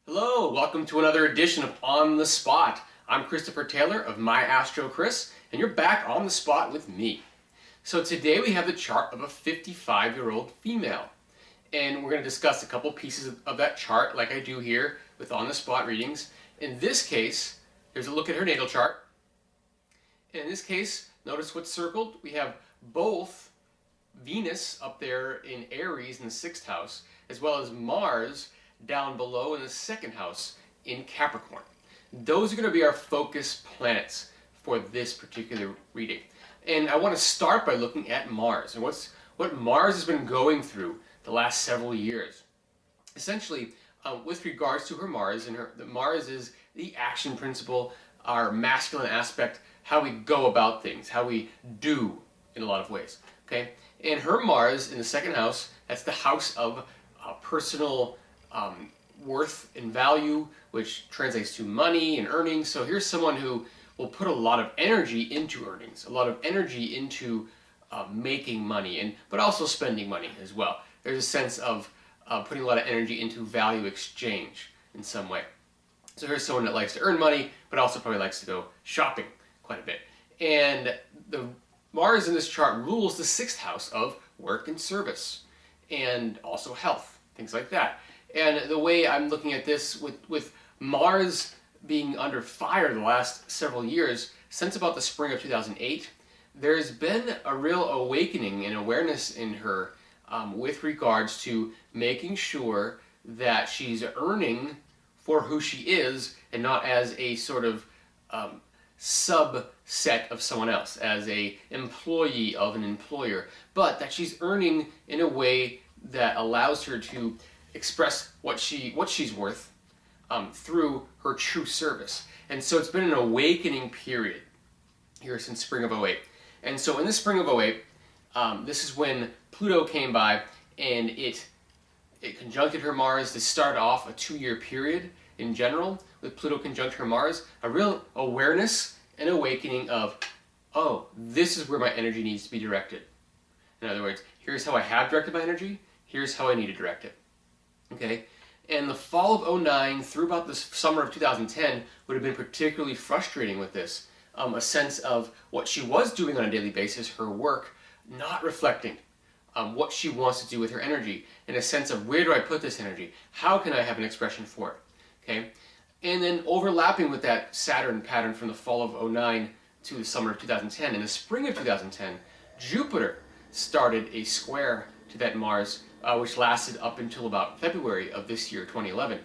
Hello, welcome to another edition of On the Spot. I'm Christopher Taylor of My Astro Chris, and you're back on the spot with me. So today we have the chart of a 55-year-old female, and we're going to discuss a couple pieces of that chart like I do here with On the Spot readings. In this case, here's a look at her natal chart. And in this case, notice what's circled. We have both Venus up there in Aries in the 6th house, as well as Mars down below in the 2nd house in Capricorn. Those are going to be our focus planets for this particular reading. And I want to start by looking at Mars and what Mars has been going through the last several years. Essentially, with regards to her Mars, and Mars is the action principle, our masculine aspect, how we go about things, how we do in a lot of ways. Okay, and her Mars in the 2nd house, that's the house of personal worth and value, which translates to money and earnings. So here's someone who will put a lot of energy into earnings, a lot of energy into making money, but also spending money as well. There's a sense of putting a lot of energy into value exchange in some way. So here's someone that likes to earn money, but also probably likes to go shopping quite a bit. And the Mars in this chart rules the 6th house of work and service, and also health, things like that. And the way I'm looking at this with Mars being under fire the last several years, since about the spring of 2008, there's been a real awakening and awareness in her with regards to making sure that she's earning for who she is and not as a sort of subset of someone else, as a employee of an employer, but that she's earning in a way that allows her to express what she's worth through her true service. And so it's been an awakening period here since spring of '08. And so in the spring of '08, this is when Pluto came by, and it conjuncted her Mars to start off a 2-year period in general with Pluto conjunct her Mars, a real awareness and awakening of, oh, this is where my energy needs to be directed. In other words, here's how I have directed my energy, here's how I need to direct it. Okay? And the fall of '09 through about the summer of 2010 would have been particularly frustrating with this. A sense of what she was doing on a daily basis, her work, not reflecting what she wants to do with her energy, in a sense of where do I put this energy? How can I have an expression for it? Okay? And then overlapping with that Saturn pattern from the fall of '09 to the summer of 2010, in the spring of 2010, Jupiter started a square to that Mars, which lasted up until about February of this year, 2011.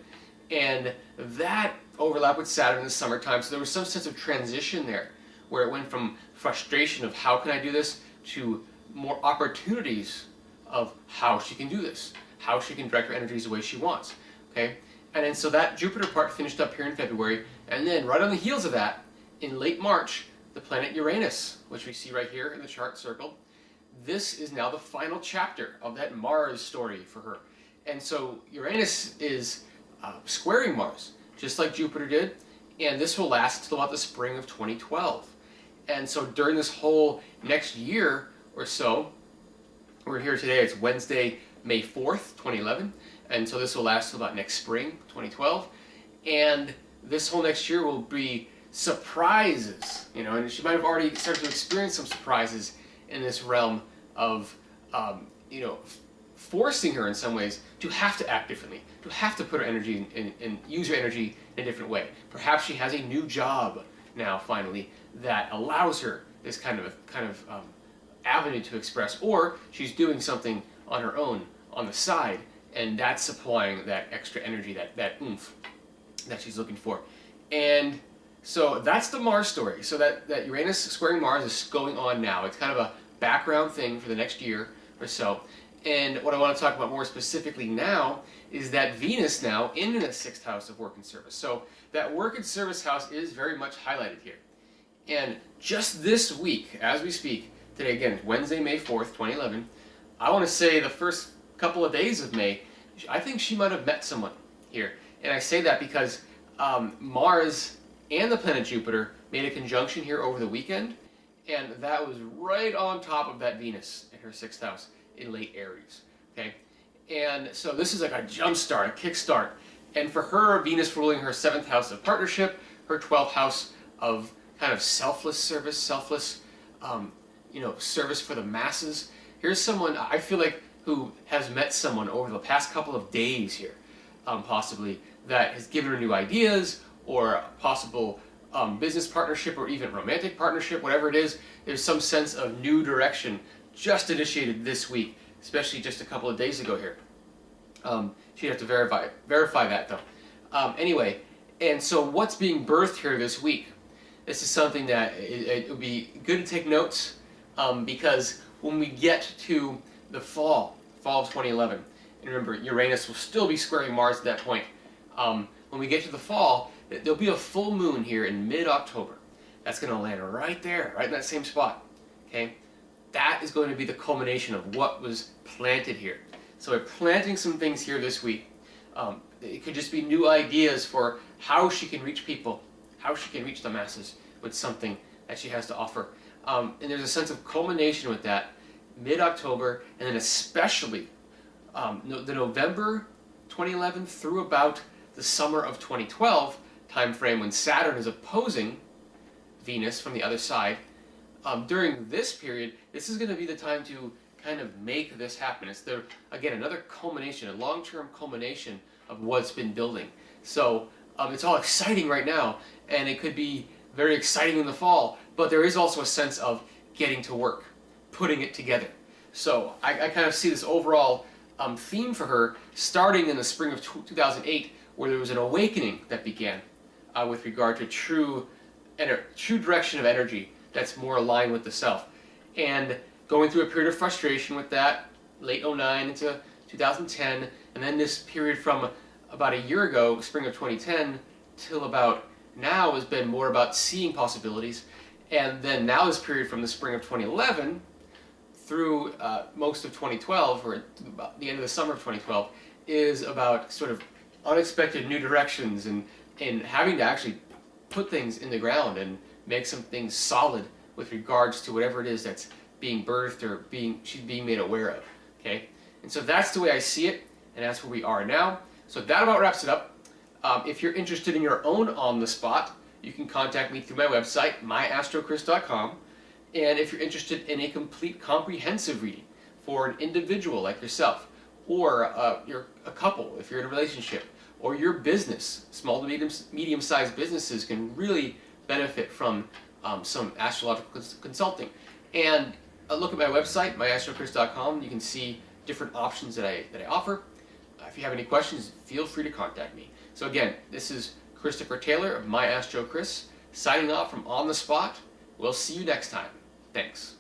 And that overlapped with Saturn in the summertime, so there was some sense of transition there, where it went from frustration of how can I do this to more opportunities of how she can do this, how she can direct her energies the way she wants. Okay? And then so that Jupiter part finished up here in February, and then right on the heels of that, in late March, the planet Uranus, which we see right here in the chart circled, this is now the final chapter of that Mars story for her. And so Uranus is squaring Mars, just like Jupiter did, and this will last until about the spring of 2012. And so during this whole next year or so, we're here today, it's Wednesday, May 4th, 2011, and so this will last till about next spring, 2012, and this whole next year will be surprises, and she might have already started to experience some surprises in this realm of, forcing her in some ways to have to act differently, to have to put her energy and use her energy in a different way. Perhaps she has a new job now, finally, that allows her this kind of avenue to express, or she's doing something on her own on the side, and that's supplying that extra energy, that oomph that she's looking for. And so that's the Mars story. So that Uranus squaring Mars is going on now. It's kind of a background thing for the next year or so. And what I want to talk about more specifically now is that Venus now in the 6th house of work and service. So that work and service house is very much highlighted here. And just this week, as we speak, today again, Wednesday, May 4th, 2011, I want to say the first couple of days of May, I think she might have met someone here. And I say that because Mars and the planet Jupiter made a conjunction here over the weekend, and that was right on top of that Venus in her 6th house in late Aries. Okay, and so this is like a jump start, a kick start, And for her, Venus ruling her 7th house of partnership, her 12th house of kind of selfless service, service for the masses. Here's someone I feel like who has met someone over the past couple of days here, possibly, that has given her new ideas or a possible business partnership or even romantic partnership, whatever it is. There's some sense of new direction just initiated this week, especially just a couple of days ago here. She'd have to verify that though. Anyway, and so what's being birthed here this week? This is something that it would be good to take notes, because when we get to the fall of 2011, and remember Uranus will still be squaring Mars at that point. When we get to the fall, there'll be a full moon here in mid-October. That's going to land right there, right in that same spot. Okay, that is going to be the culmination of what was planted here. So we're planting some things here this week. It could just be new ideas for how she can reach people, how she can reach the masses with something that she has to offer. And there's a sense of culmination with that mid-October, and then especially the November 2011 through about the summer of 2012 time frame when Saturn is opposing Venus from the other side. During this period, this is going to be the time to kind of make this happen. It's again another culmination, a long-term culmination of what's been building. So it's all exciting right now, and it could be very exciting in the fall, but there is also a sense of getting to work, putting it together. So I kind of see this overall theme for her starting in the spring of 2008, where there was an awakening that began with regard to true direction of energy that's more aligned with the self. And going through a period of frustration with that, late 2009 into 2010, and then this period from about a year ago, spring of 2010, till about now has been more about seeing possibilities. And then now this period from the spring of 2011 through most of 2012, or about the end of the summer of 2012, is about sort of unexpected new directions and having to actually put things in the ground and make some things solid with regards to whatever it is that's being birthed or she's being made aware of. Okay, and so that's the way I see it, and that's where we are now. So that about wraps it up. If you're interested in your own on the spot, you can contact me through my website, myastrochrist.com. And if you're interested in a complete comprehensive reading for an individual like yourself, or you're a couple if you're in a relationship, or your business, small to medium-sized businesses can really benefit from some astrological consulting. And look at my website, myastrochrist.com. You can see different options that I offer. If you have any questions, feel free to contact me. So again, this is Christopher Taylor of My Astro Chris, signing off from On the Spot. We'll see you next time. Thanks.